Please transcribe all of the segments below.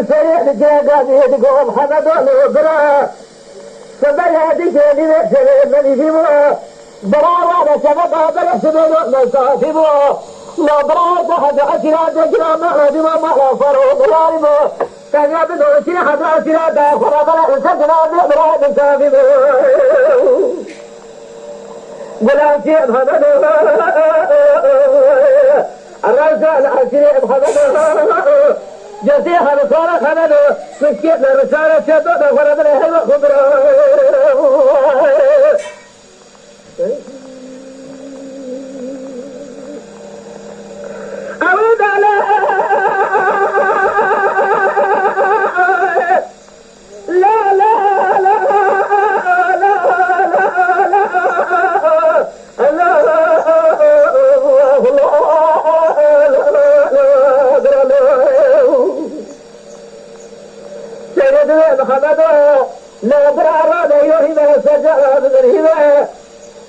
سريع الجاقات يدقوا محمد والوبرا سبيا ديكي لنفسه من يجيبوا براوة سبقا بلا سبيل مصاحبوا لا براوة تحت عسرات وجرى مهدي ومهلا فروا ظلالبوا كان يبدو سلاحة عسرات آخر بلا سجنا بإبراء مصاحبوا قلت يا محمد الرسال عسير محمد جسيح رسالة خمد مسكين رسالة شدودة ورد لها خبرة أعود على لا لا لا محمد لا برا لا يهمه سجارة بالهمة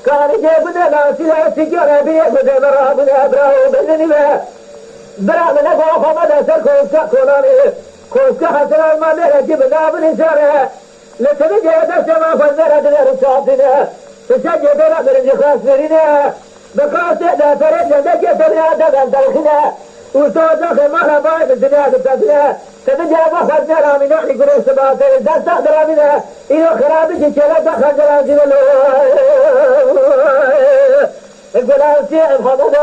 كان جيبنا لا سلا سجارة بيبنا برا بنا برا بالهمة برا من أبو محمد سركوسا كوناني كوسا حسنا ما نرى جبنا بالإنسانة لتنجي دسما فنرى دنا رسالتنا تسجي بنا من الجخاص مرينا بقاسة لا ترد لدجي تبنا دبن تلخنا وصوتك مالا باي بالدنيا تبتدنا تتجاب خرجنا من نحن كروس باتر دست أدرى منها إنه خرابك شلت خرجنا جبل القلال سيء محمد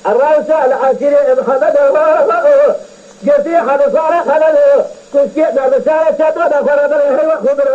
الرأسة العسير محمد جسيحة نصارى خلال كسكتنا بسالة شطرنا فرد الهي وخبرا